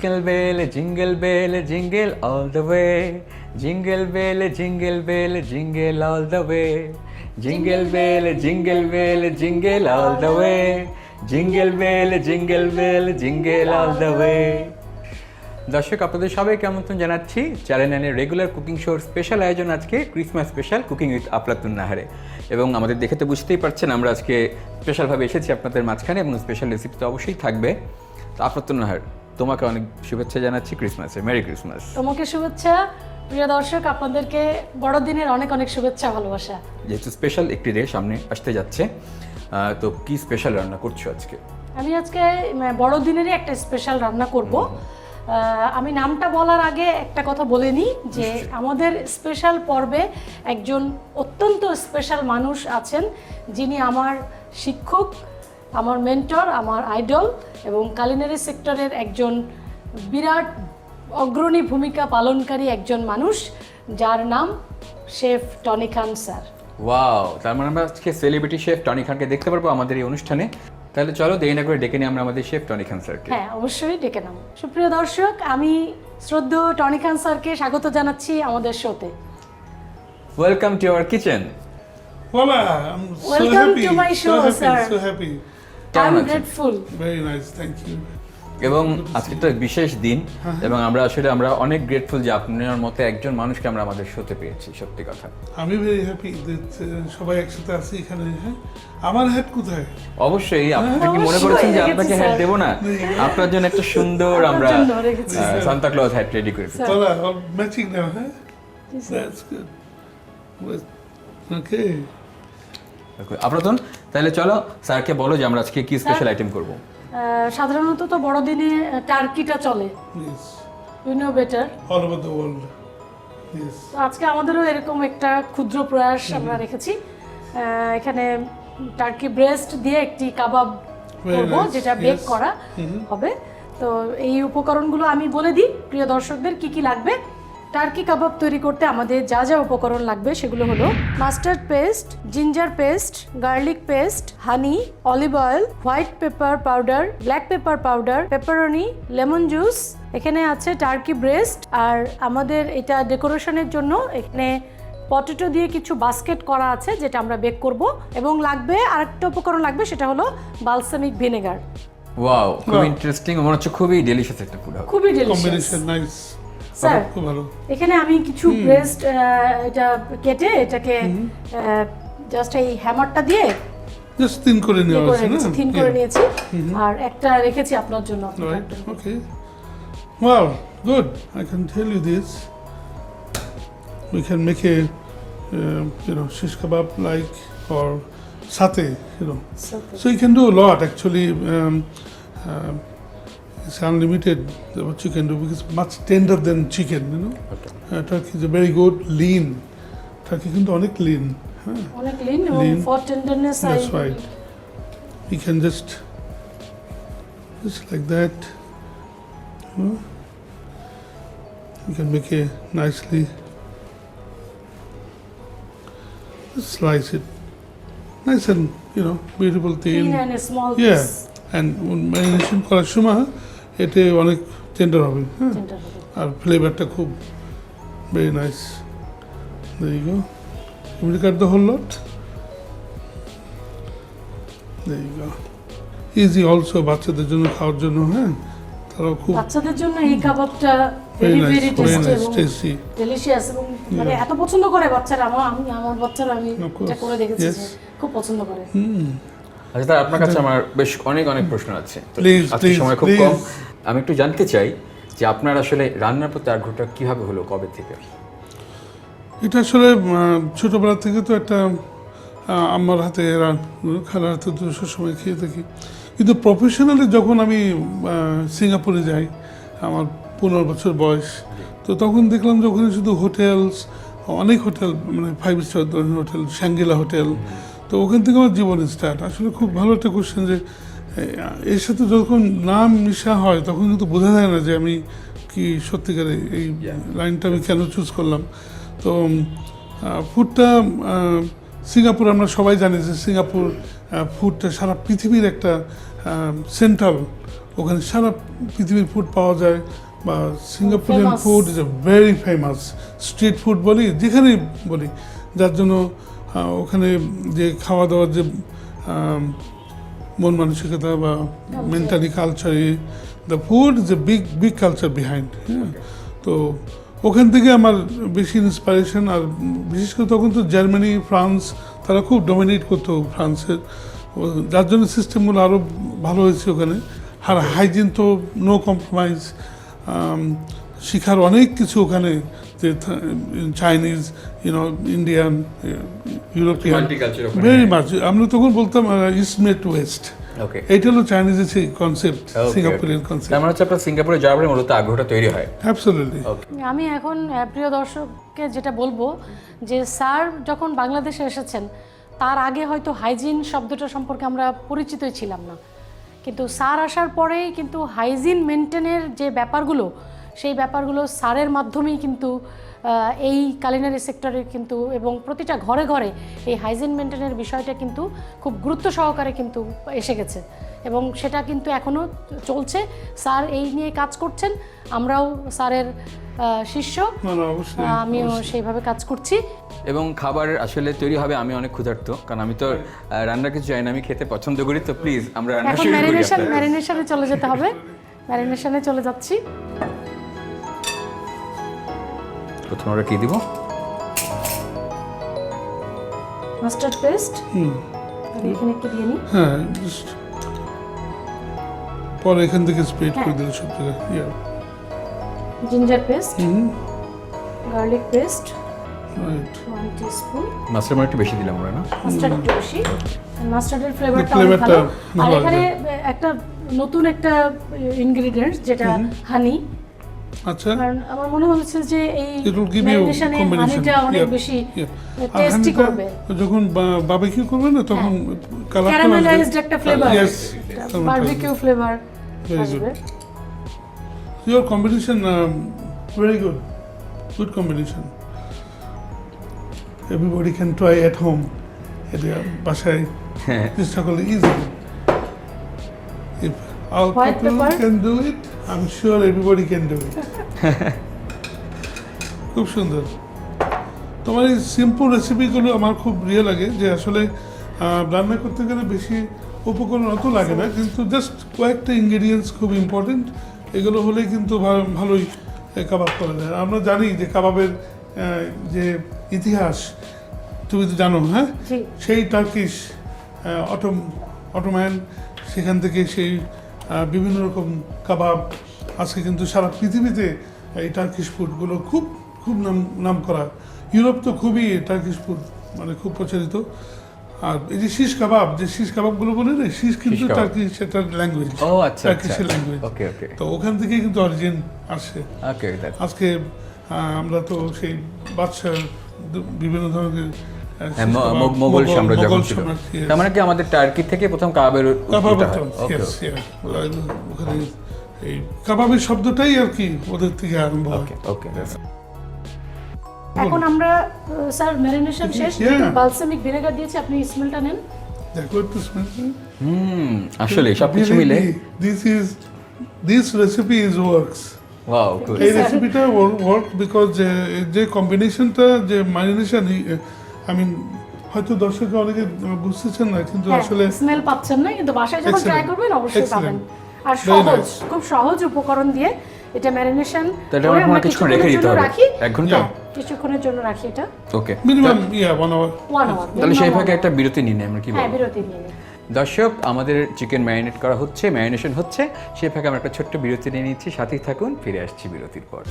jingle bell, jingle all the way. Jingle bell, jingle all the way. Jingle bell, jingle all the way. Jingle bell, jingle all the way. দর্শক আপনাদের সবাইকে আমন্ত্রণ জানাচ্ছি channel 9 এর regular cooking শোর special আয়োজন আজকে Christmas special cooking with আফলাতুন নাহারে। এবং আমাদের দেখে তো বুঝতেই পারছেন আমরা আজকে স্পেশালভাবে এসেছি আপনাদের মাঝখানে এবং স্পেশাল রেসিপি তো অবশ্যই থাকবে। তো আফলাতুন নাহার, তোমাকে অনেক শুভেচ্ছা জানাচ্ছি ক্রিসমাসে। Merry Christmas. তোমাকে শুভেচ্ছা। প্রিয় দর্শক, আপনাদেরকে বড়দিনের অনেক অনেক শুভেচ্ছা ভালোবাসা। যেহেতু স্পেশাল একটি ডে সামনে আসতে যাচ্ছে, তো কি স্পেশাল রান্না করছো আজকে? আমি আজকে বড়দিনেরই একটা স্পেশাল রান্না করব। আমি নামটা বলার আগে একটা কথা বলে নিই যে আমাদের স্পেশাল পর্বে একজন অত্যন্ত স্পেশাল মানুষ আছেন, যিনি আমার শিক্ষক, আমার মেন্টর, আমার আইডল এবং কুলিনারি সেক্টরের একজন বিরাট অগ্রণী ভূমিকা পালনকারী একজন মানুষ, যার নাম শেফ টনি খান স্যার। ওয়াও, তার মানে আমরা আজকে সেলিব্রিটি শেফ টনি খানকে দেখতে পারবো আমাদের এই অনুষ্ঠানে। তাহলে চলো দেরি না করে ডেকে নিই আমরা আমাদের শেফ টনি খান স্যারকে। হ্যাঁ, অবশ্যই ডেকে নাও। সুপ্রিয় দর্শক, আমি শ্রদ্ধেয় টনি খান স্যারকে স্বাগত জানাচ্ছি আমাদের শোতে। Welcome to our kitchen. Voila, I'm Welcome so happy. to my show, sir. So happy. I'm grateful. Very nice, thank you. এবং আজকে তো বিশেষ দিন এবং আমরা অনেক গ্রেটফুল যে আপনার মতো একজন মানুষকে আমরা আমাদের শোতে পেয়েছি। সত্যি কথা, আমি ভেরি হ্যাপি যে সবাই একসাথে আছি এখানে। হ্যাঁ, আমার হেড কোথায়? অবশ্যই। আপনি কি মনে করেছেন যে আপনাকে হ্যাট দেব না? আপনার জন্য একটা সুন্দর আমরা সান্তা ক্লজ হ্যাট রেডি করেছি। Voila, all matching now, huh? That's good. Okay. আফলাতুন, তাহলে চলো স্যারকে বলো যে আমরা আজকে কি স্পেশাল আইটেম করব। সাধারণত তো বড়দিনে টার্কিটা চলে, Yes. You know better, All over the world. Yes. তো আজকে আমাদেরও এরকম একটা ক্ষুদ্র প্রয়াস আমরা রেখেছি। এখানে টার্কি ব্রেস্ট দিয়ে একটি কাবাব করব, nice. যেটা বেক Yes. করা হবে। তো এই উপকরণগুলো আমি বলে দিই প্রিয় দর্শকদের কি কি লাগবে। টার্কি কাবাব তৈরি করতে আমাদের যা যা উপকরণ লাগবে সেগুলো হলো mustard paste, ginger paste, garlic paste, honey, olive oil, white pepper powder, black pepper powder, pepperoni, lemon juice, এখানে আছে টার্কি ব্রেস্ট। আর আমাদের এটা ডেকোরেশনের জন্য এখানে পটেটো দিয়ে কিছু বাস্কেট করা আছে যেটা আমরা বেক করব। এবং লাগবে আরেকটা উপকরণ লাগবে, সেটা হলো বালসামিক ভিনেগার। ওয়াও, খুব ইন্টারেস্টিং, মনে হচ্ছে খুবই ডেলিশিয়াস একটা ফুড হবে। খুবই ডেলিশিয়াস। Combination nice. স্যার, খুব ভালো। এখানে আমি কিছু ব্রেস্ট এটা কেটে এটাকে জাস্ট এই হ্যামারটা দিয়ে Just thin করে নেওয়া হয়েছে না? থিন করে নিয়েছি। আর একটা রেখেছি আপনার জন্য। Right, okay. Wow, good. I can tell you this. We can make a, shish kebab like or satay, So you can do a lot actually. It's unlimited what you can do because it's much tender than chicken, Okay. Turkey is a very good lean. Turkey কিন্তু অনেক lean. অনেক Lin এবং for tenderness. That's right. You can just like that. You can make a nicely slice it nice and beautiful thin. Thin and small Yeah, piece. and marination করার সময় এতে অনেক tender হবে। Tender হবে। আর ফ্লেভারটা খুব very nice. There you go. You want to cut the whole lot? There you go. Easy also বাচ্চাদের জন্য খাওয়ার জন্য। তারাও খুব বাচ্চাদের জন্য এই কাবাবটা very very nice, very very tasty nice, এবং tasty. ডেলিশিয়াস এবং মানে এত পছন্দ করে বাচ্চারা। আমার বাচ্চারা আমি Of course. এটা করে দেখেছি Yes. যে খুব পছন্দ করে। আচ্ছা, তার আপনার কাছে আমার বেশ অনেক প্রশ্ন আছে। তো Please, আজকে please, সময় খুব please. কম। আমি একটু জানতে চাই যে আপনার আসলে রান্নার প্রতি আগ্রহটা কিভাবে হলো, কবে থেকে? এটা আসলে ছোটবেলা থেকে তো একটা আমার হাতে খালার হাতে তো সবসময় খেয়ে থাকি। কিন্তু প্রফেশনালি যখন আমি সিঙ্গাপুরে যাই, আমার 15 বছর বয়স, তো তখন দেখলাম যে ওখানে শুধু হোটেলস, অনেক হোটেল, মানে 5 স্টার হোটেল, শ্যাঙ্গিলা হোটেল। তো ওখান থেকে আমার জীবন স্টার্ট। আসলে খুব ভালো একটা কোশ্চেন যে এর সাথে যখন নাম মিশা হয় তখন কিন্তু বোঝা যায় না যে আমি কি সত্যিকারে এই লাইনটা আমি কেন চুজ করলাম। তো ফুডটা সিঙ্গাপুর, আমরা সবাই জানি যে সিঙ্গাপুর ফুডটা সারা পৃথিবীর একটা সেন্ট্রাল ওখানে সারা পৃথিবীর ফুড পাওয়া যায়, বা Singaporean Famous. Food is a very famous, street food বলি যেখানেই বলি, যার জন্য ওখানে যে খাওয়া দাওয়ার যে মন মানসিকতা বা মেন্টালি কালচারে, the food is a big culture behind. হ্যাঁ, তো ওখান থেকে আমার বেশি ইন্সপিরেশন। আর বিশেষ করে তখন তো জার্মানি, ফ্রান্স তারা খুব ডমিনেট করতো ফ্রান্সের, যার জন্য সিস্টেমগুলো আরও ভালো হয়েছে ওখানে। আর হাইজিন তো নো কম্প্রোমাইজ, শিখার অনেক কিছু ওখানে, যে চাইনিজ, ইন্ডিয়ান, ইউরোপিয়ান, Multicultural ওখানে, ভেরি মাচ। আমরা তখন বলতাম ইস্ট মেট ওয়েস্ট, ওকে। এইটা হলো চাইনিজের সেই কনসেপ্ট, সিঙ্গাপুরিয়ান কনসেপ্ট। তার মানে হচ্ছে আপনার সিঙ্গাপুরে যাওয়ার পরে মূলত আগ্রহটা তৈরি হয়। অ্যাবসলিউটলি। আমি এখন প্রিয় দর্শককে যেটা বলবো যে স্যার যখন বাংলাদেশে এসেছেন তার আগে হয়তো হাইজিন শব্দটা সম্পর্কে আমরা পরিচিতই ছিলাম না, কিন্তু স্যার আসার পরেই কিন্তু হাইজিন মেনটেনের যে ব্যাপারগুলো, সেই ব্যাপারগুলো স্যারের মাধ্যমেই কিন্তু এই কালিনারি সেক্টরে কিন্তু এবং প্রতিটা ঘরে ঘরে এই হাইজিন মেনটেনের বিষয়টা কিন্তু খুব গুরুত্ব সহকারে কিন্তু এসে গেছে, এবং সেটা কিন্তু এখনও চলছে। স্যার এই নিয়ে কাজ করছেন, আমরাও স্যারের শিষ্য, আমিও সেইভাবে কাজ করছি। এবং খাবার আসলে তৈরি হবে, আমি অনেক ক্ষুধার্ত, কারণ আমি তো রান্না কিছু জানি না, আমি খেতে পছন্দ করি। তো প্লিজ আমরা রান্না এখন শুরু করি। ম্যারিনেশনে চলে যেতে হবে, ম্যারিনেশনে চলে যাচ্ছি। প্রথমে আমরা কি দিব? মাস্টার্ড পেস্ট, এখানে একটু দিয়ে নিই। হ্যাঁ, just পরে এখান থেকে স্প্রেড করে দিলে সব জায়গায়। Ginger paste, garlic paste right. 1 teaspoon. Mustard একটু বেশি দিলাম আমরা, না? মাস্টার্ড একটু বেশি, মাস্টার্ডের ফ্লেভারটা অনেক ফ্লেভারটা ভালো। আর ভালো এখানে একটা নতুন একটা ইনগ্রেডিয়েন্টস যেটা হানি, আচ্ছা, কারণ আমার মনে হচ্ছে যে এই it will give you ম্যারিনেশনে combination. হানিটা অনেক Yeah, বেশি yeah. আর টেস্টি হানিটা করবে। যখন বারবিকিউ করবে না তখন কালার ক্যারামেলাইজড একটা flavour, Yes, barbecue flavour Very আসবে। your combination very good combination. Everybody can try at home. এটা বাসায় চেষ্টা করলে easy. If our White couple pepper? can do it, I'm sure everybody can do it. খুব সুন্দর। তোমার এই সিম্পল রেসিপিগুলো আমার খুব প্রিয় লাগে, যে আসলে রান্না করতে গেলে বেশি উপকরণ অত লাগে না, কিন্তু জাস্ট কয়েকটা ইনগ্রেডিয়েন্টস খুব ইম্পর্টেন্ট। এগুলো হলেই কিন্তু ভালোই কাবাব করা যায়। আমরা জানি যে কাবাবের যে ইতিহাস তুমি তো জানো, হ্যাঁ, জি। সেই টার্কিশ অটোম্যান, সেখান থেকে সেই বিভিন্ন রকম কাবাব আজকে কিন্তু সারা পৃথিবীতে এই টার্কিশ ফুডগুলো খুব খুব নাম করা। ইউরোপ তো খুবই টার্কিশ ফুড মানে খুব প্রচলিত। আর এই যে শিশ কাবাবগুলো বলে না, শিশ কিন্তু শিশ কাবাব। টার্কিশ, সেটা ল্যাঙ্গুয়েজ, ও আচ্ছা, টার্কিশের ল্যাঙ্গুয়েজ। ওকে ওকে তো ওখান থেকেই কিন্তু অরিজিন আসে। ওকে। আজকে আমরা তো সেই বাদশার বিভিন্ন ধরনের হ্যাঁ, মোগল সাম্রাজ্য যখন ছিল। তার মানে কি আমাদের টার্কি থেকে প্রথম কাবাবের উৎপত্তিটা হয়? ওকে ওখানে এই কাবাবের শব্দটাই আর কি ওদের থেকে আরম্ভ হয়। ওকে ওকে। এখন আমরা স্যার ম্যারিনেশন শেষ, Yeah. বালসামিক ভিনেগার দিয়েছি, আপনি স্মেলটা নেন। দেখো একটু স্মেল। আসলে সবকিছু মিলে this recipe is works. Wow, good. এই রেসিপিটা ওয়ার্ক বিকজ যে কম্বিনেশনটা, যে ম্যারিনেশন, আই মিন হয়তো দর্শকরা অনেকে বুঝতেছেন না, কিন্তু আসলে স্মেল পাচ্ছেন না, কিন্তু বাসায় যখন ট্রাই Excellent. করবেন অবশ্যই Excellent. পাবেন। আর Very সহজ, nice. খুব সহজ উপকরণ দিয়ে এটা ম্যারিনেশন তাহলে করে আমরা আমরা কিছুক্ষণ কিছুক্ষণের রেখে দিতে জন্য হবে। রাখি। 1 ঘন্টা? হ্যাঁ, কিছুক্ষণের জন্য রাখি এটা, ওকে। Minimum 1 hour. 1 আওয়ার। তাহলে সেই ফাঁকে একটা বিরতি নিই আমরা, কি হ্যাঁ, বলবো? বিরতি নিয়ে নিই। দর্শক, আমাদের চিকেন ম্যারিনেট করা হচ্ছে, ম্যারিনেশন হচ্ছে, সেই ফাঁকে আমরা একটা ছোট্ট বিরতি নিয়ে নিচ্ছি। সাথেই থাকুন, ফিরে আসছি বিরতির পর।